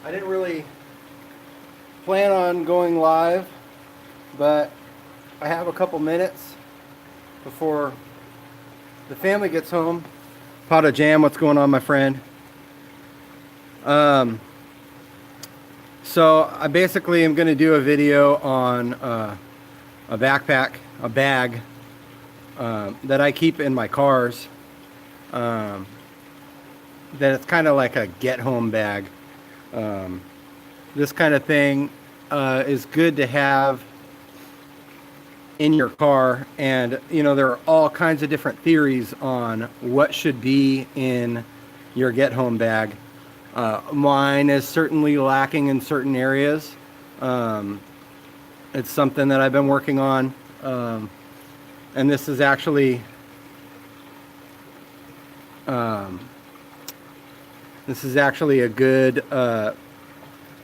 I didn't really plan on going live, but I have a couple minutes before the family gets home. Pot of jam, what's going on, my friend? So I basically am going to do a video on a backpack, a bag that I keep in my cars. That it's kind of like a get-home bag. This kind of thing is good to have in your car, and you know, there are all kinds of different theories on what should be in your get-home bag. Mine is certainly lacking in certain areas. It's something that I've been working on, and this is actually a good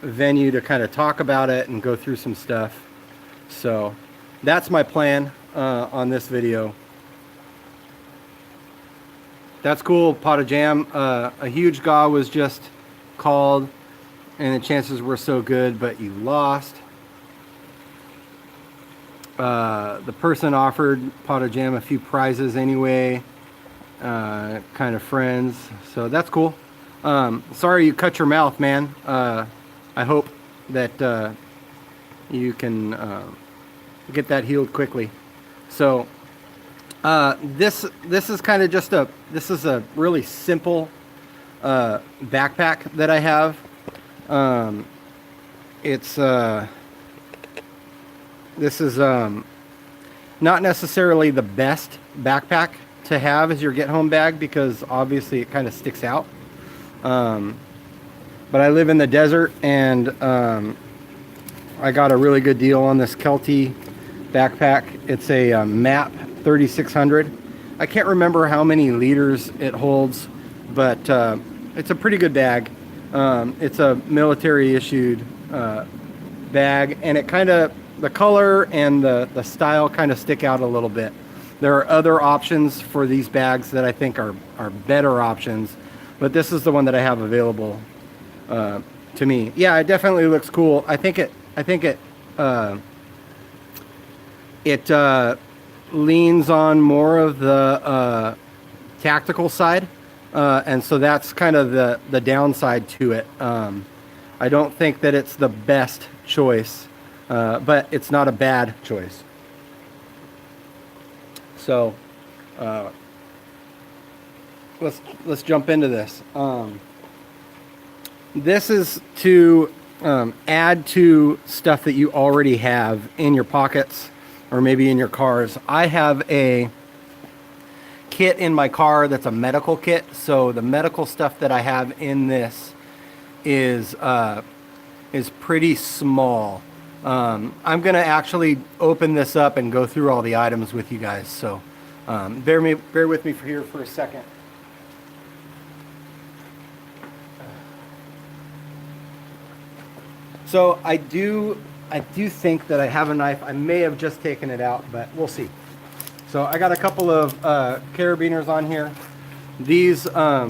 venue to kind of talk about it and go through some stuff. So that's my plan on this video. That's cool, Pot of Jam. A huge gaw was just called, and the chances were so good, but you lost. The person offered Pot of Jam a few prizes anyway, kind of friends, so that's cool. Sorry you cut your mouth, man. I hope that you can get that healed quickly. So this is kind of just a really simple backpack that I have. This is not necessarily the best backpack to have as your get-home bag, because obviously it kind of sticks out. But I live in the desert, and I got a really good deal on this Kelty backpack. It's a MAP 3600. I can't remember how many liters it holds, but it's a pretty good bag. It's a military issued bag, and it kind of, the color and the style kind of stick out a little bit. There are other options for these bags that I think are better options, but this is the one that I have available to me. Yeah, it definitely looks cool. I think it leans on more of the tactical side, and so that's kind of the downside to it. I don't think that it's the best choice, but it's not a bad choice. So let's jump into this. This is to add to stuff that you already have in your pockets or maybe in your cars. I have a kit in my car that's a medical kit. So the medical stuff that I have in this is pretty small. I'm going to actually open this up and go through all the items with you guys. So bear with me here for a second. So I do think that I have a knife. I may have just taken it out, but we'll see. So I got a couple of carabiners on here. These are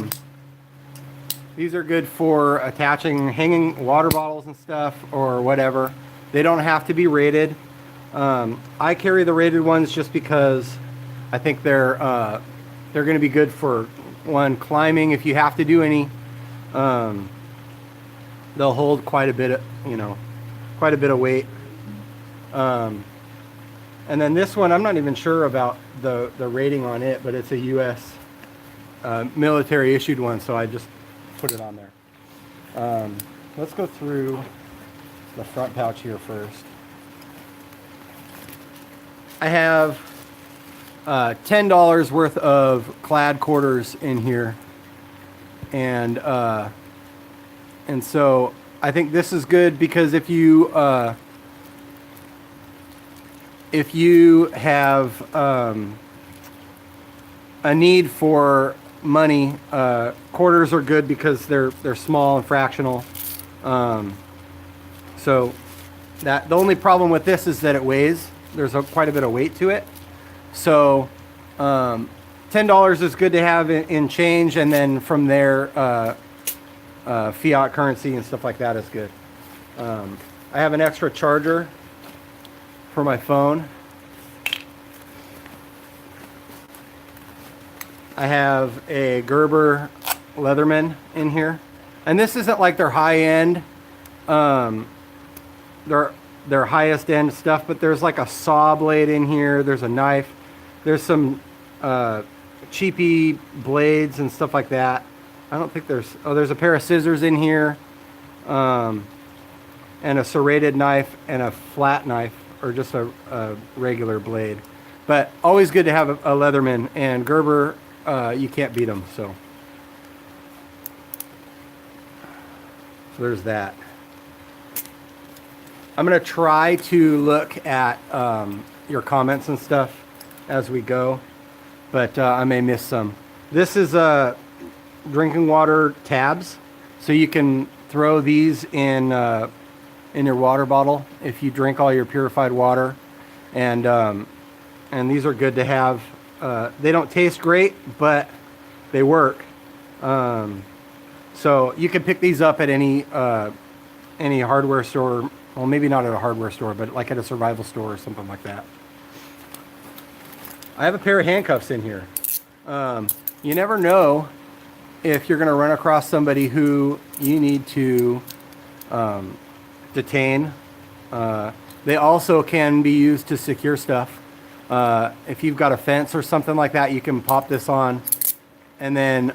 good for hanging water bottles and stuff or whatever. They don't have to be rated. I carry the rated ones just because I think they're going to be good for climbing. If you have to do any, they'll hold quite a bit of weight. And then this one, I'm not even sure about the rating on it, but it's a U.S. Military issued one, so I just put it on there. Let's go through the front pouch here first. I have $10 worth of clad quarters in here, and so I think this is good because if you have a need for money, quarters are good because they're small and fractional. So the only problem with this is that it weighs. There's quite a bit of weight to it. So $10 is good to have in change, and then from there fiat currency and stuff like that is good. I have an extra charger for my phone. I have a Gerber Leatherman in here, and this isn't like their high end, their highest end stuff, but there's like a saw blade in here. There's a knife. There's some cheapy blades and stuff like that. I don't think there's a pair of scissors in here, and a serrated knife and a flat knife, or just a regular blade. But always good to have a Leatherman, and Gerber, you can't beat them. So there's that. I'm going to try to look at your comments and stuff as we go, but I may miss some. This is drinking water tabs, so you can throw these in your water bottle if you drink all your purified water, and these are good to have. They don't taste great, but they work. So you can pick these up at any hardware store. Well, maybe not at a hardware store, but like at a survival store or something like that. I have a pair of handcuffs in here. You never know if you're going to run across somebody who you need to detain. They also can be used to secure stuff. If you've got a fence or something like that, you can pop this on, and then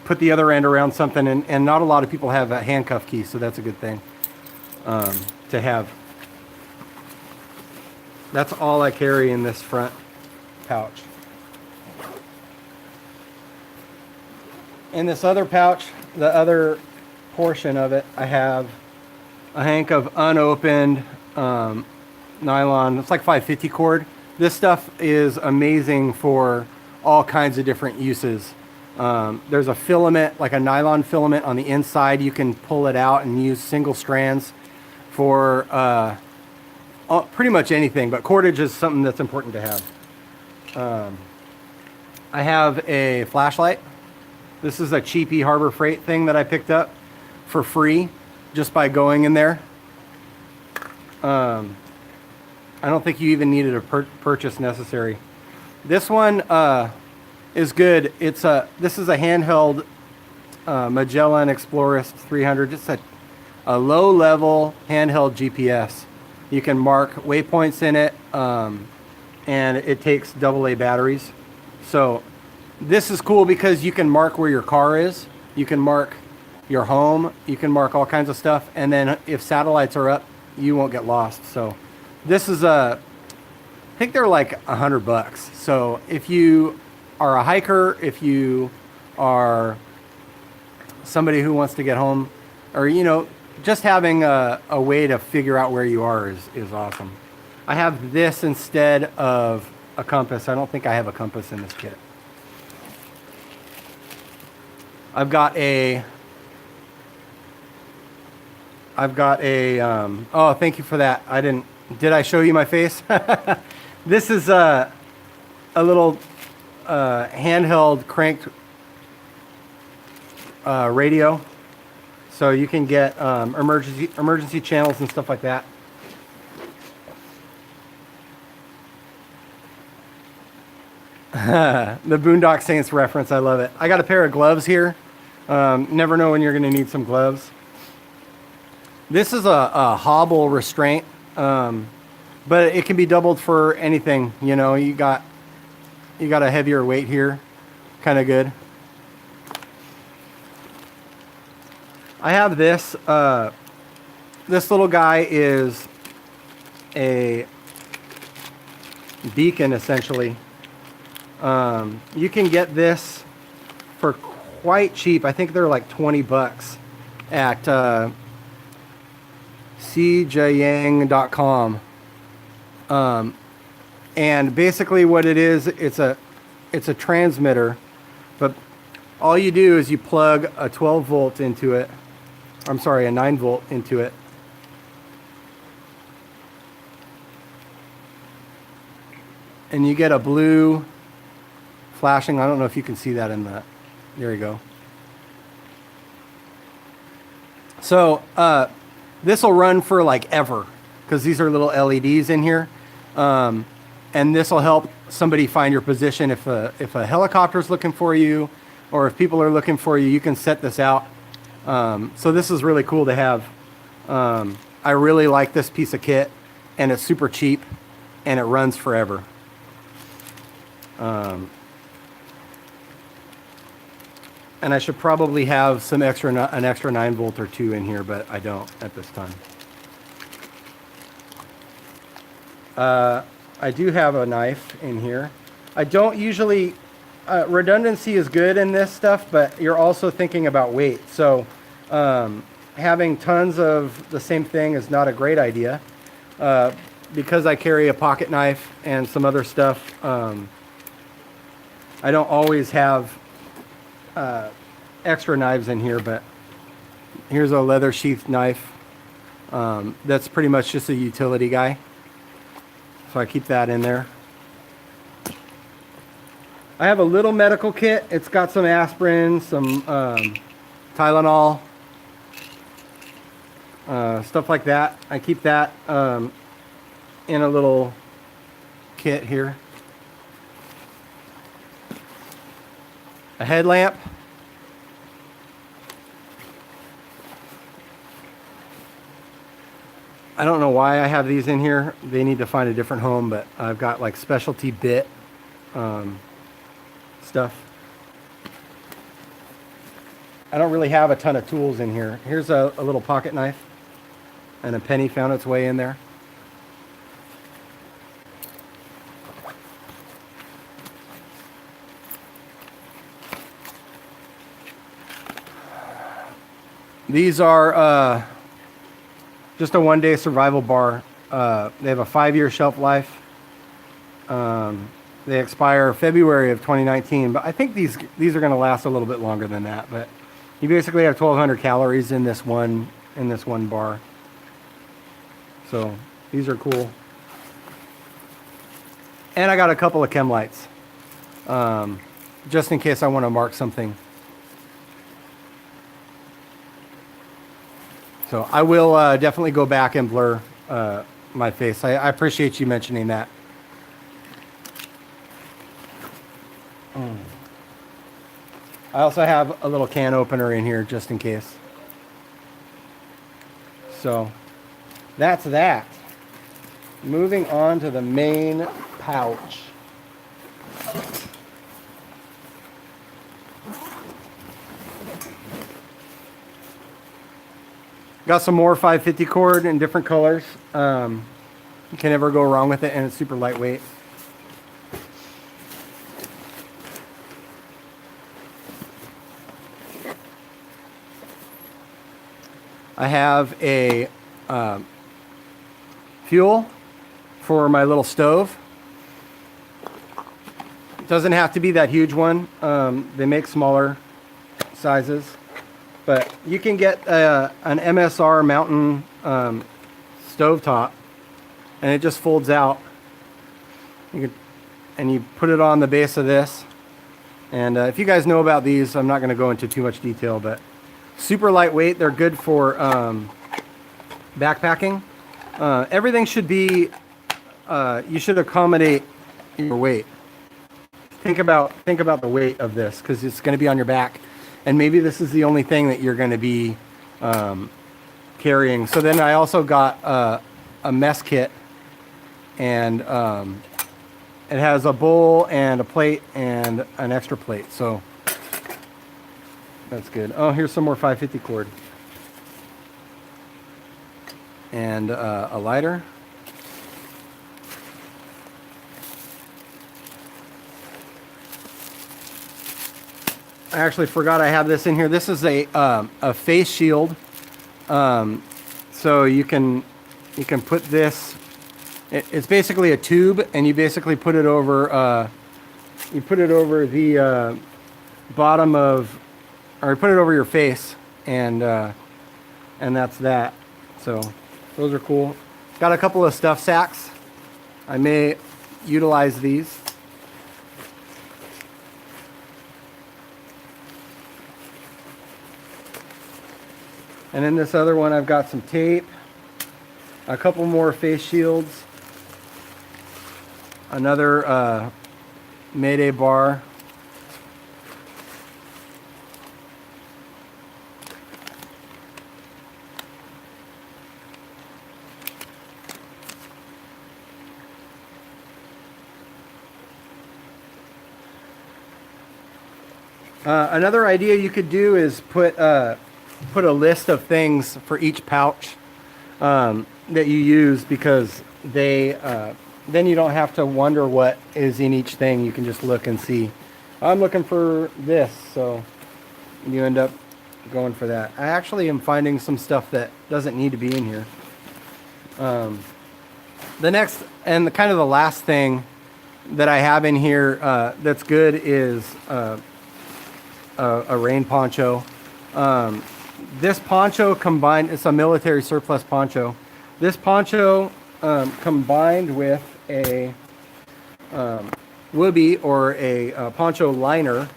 put the other end around something. And not a lot of people have a handcuff key, so that's a good thing to have. That's all I carry in this front pouch. In this other pouch, the other portion of it, I have a hank of unopened nylon. It's like 550 cord. This stuff is amazing for all kinds of different uses. There's a filament, like a nylon filament on the inside. You can pull it out and use single strands for pretty much anything, but cordage is something that's important to have. I have a flashlight. This is a cheapy Harbor Freight thing that I picked up for free just by going in there. I don't think you even needed a purchase necessary. This one is good. This is a handheld Magellan Explorist 300. Just a low-level handheld GPS. You can mark waypoints in it, and it takes AA batteries. So this is cool because you can mark where your car is. You can mark your home. You can mark all kinds of stuff. And then if satellites are up, you won't get lost. So this is I think they're like $100. So if you are a hiker, if you are somebody who wants to get home, or just having a way to figure out where you are is awesome. I have this instead of a compass. I don't think I have a compass in this kit. I've got a oh, thank you for that. Did I show you my face? This is a little handheld cranked radio. So you can get emergency channels and stuff like that. The Boondock Saints reference, I love it. I got a pair of gloves here. Never know when you're going to need some gloves. This is a hobble restraint, but it can be doubled for anything. You got a heavier weight here, kind of good. I have this. This little guy is a beacon, essentially. You can get this for quite cheap. I think they're like $20 at cjyang.com. And basically what it is, it's a transmitter, but all you do is you plug a 12 volt into it. I'm sorry, a 9 volt into it. And you get a blue flashing. I don't know if you can see that in the, there you go. So this will run for like ever, because these are little LEDs in here. And this will help somebody find your position. If a helicopter is looking for you, or if people are looking for you, you can set this out. So this is really cool to have. I really like this piece of kit, and it's super cheap, and it runs forever. And I should probably have some an extra 9 volt or 2 in here, but I don't at this time. I do have a knife in here. I don't usually, redundancy is good in this stuff, but you're also thinking about weight. So having tons of the same thing is not a great idea. Because I carry a pocket knife and some other stuff, I don't always have extra knives in here, but here's a leather sheath knife. That's pretty much just a utility guy. So I keep that in there. I have a little medical kit. It's got some aspirin, some Tylenol, stuff like that. I keep that in a little kit here. A headlamp. I don't know why I have these in here. They need to find a different home, but I've got like specialty bit stuff. I don't really have a ton of tools in here. Here's a little pocket knife, and a penny found its way in there. These are just a one-day survival bar. They have a 5-year shelf life. They expire February of 2019, but I think these are going to last a little bit longer than that. But you basically have 1,200 calories in this one bar. So these are cool. And I got a couple of chem lights, just in case I want to mark something. So I will definitely go back and blur my face. I appreciate you mentioning that. I also have a little can opener in here just in case. So that's that. Moving on to the main pouch. Got some more 550 cord in different colors. You can never go wrong with it, and it's super lightweight. I have a fuel for my little stove. It doesn't have to be that huge one. They make smaller sizes. But you can get an MSR mountain stovetop, and it just folds out. And you put it on the base of this. And if you guys know about these, I'm not going to go into too much detail, but super lightweight. They're good for backpacking. Everything should be, you should accommodate your weight. Think about the weight of this, because it's going to be on your back. And maybe this is the only thing that you're going to be carrying. So then I also got a mess kit, and it has a bowl and a plate and an extra plate. So that's good. Oh, here's some more 550 cord. And a lighter. I actually forgot I have this in here. This is a face shield. So you can put this. It's basically a tube, and you basically put it over. You put it over the bottom of, or you put it over your face, and that's that. So those are cool. Got a couple of stuff sacks. I may utilize these. And in this other one, I've got some tape, a couple more face shields, another Mayday bar. Another idea you could do is put a list of things for each pouch that you use, because they then you don't have to wonder what is in each thing. You can just look and see, I'm looking for this, so you end up going for that. I actually am finding some stuff that doesn't need to be in here. The next and kind of the last thing that I have in here that's good is a rain poncho. This poncho combined, it's a military surplus poncho. This poncho combined with a Whoobie or a poncho liner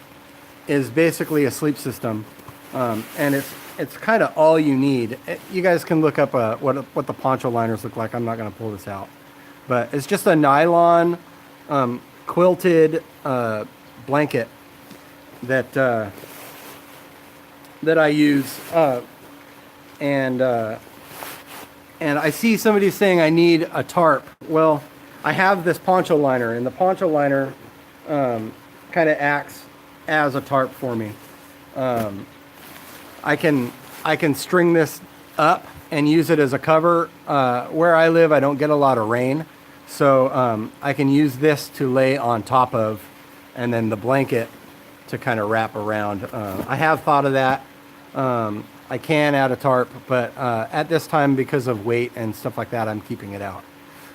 is basically a sleep system, and it's kind of all you need. You guys can look up what the poncho liners look like. I'm not going to pull this out, but it's just a nylon quilted blanket that I use, and I see somebody saying I need a tarp. Well, I have this poncho liner, and the poncho liner kind of acts as a tarp for me. I can string this up and use it as a cover. Where I live, I don't get a lot of rain, so I can use this to lay on top of, and then the blanket to kind of wrap around. I have thought of that. I can add a tarp, but at this time, because of weight and stuff like that, I'm keeping it out.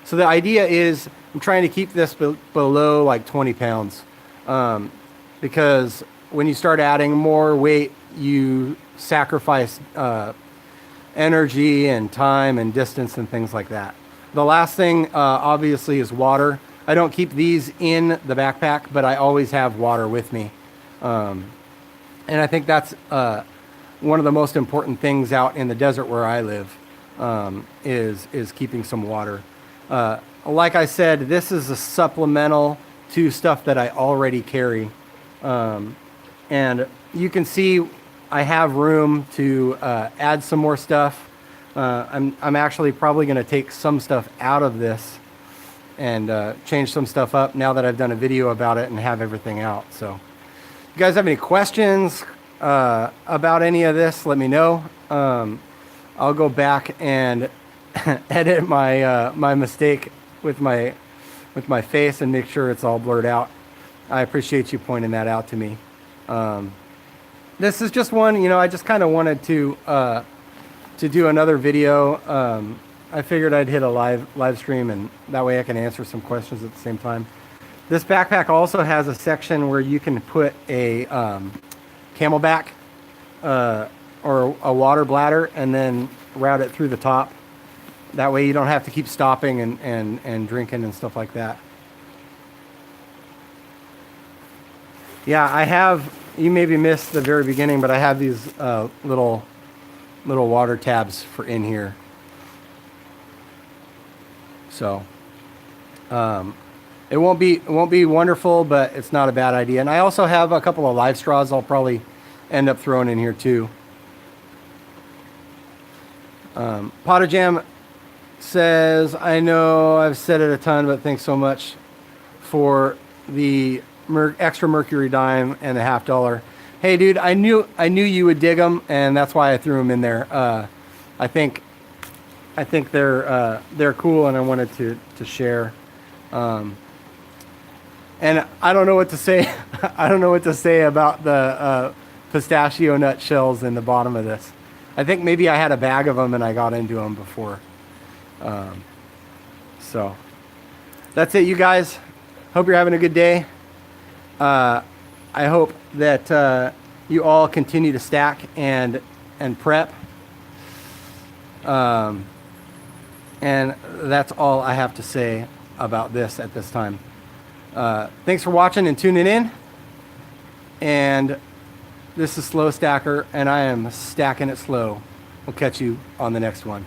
So the idea is I'm trying to keep this below like 20 pounds, because when you start adding more weight, you sacrifice energy and time and distance and things like that. The last thing, obviously, is water. I don't keep these in the backpack, but I always have water with me. And I think that's one of the most important things out in the desert where I live, is keeping some water. Like I said, this is a supplemental to stuff that I already carry. And you can see I have room to add some more stuff. I'm actually probably going to take some stuff out of this and change some stuff up now that I've done a video about it and have everything out. So if you guys have any questions about any of this, let me know. I'll go back and edit my mistake with my face and make sure it's all blurred out. I appreciate you pointing that out to me. This is just one, I just kind of wanted to do another video. I figured I'd hit a live stream, and that way I can answer some questions at the same time. This backpack also has a section where you can put a Camelback or a water bladder and then route it through the top. That way you don't have to keep stopping and drinking and stuff like that. Yeah, I have, you maybe missed the very beginning, but I have these little water tabs for in here. So it won't be wonderful, but it's not a bad idea. And I also have a couple of live straws I'll probably end up throwing in here too. Potter Jam says, I know I've said it a ton, but thanks so much for the extra mercury dime and the $50. Hey dude, I knew you would dig them, and that's why I threw them in there. I think they're cool, and I wanted to share. And I don't know what to say. I don't know what to say about the pistachio nut shells in the bottom of this. I think maybe I had a bag of them and I got into them before. So that's it, you guys. Hope you're having a good day. I hope that you all continue to stack and prep. And that's all I have to say about this at this time. Thanks for watching and tuning in. And this is Slow Stacker, and I am stacking it slow. We'll catch you on the next one.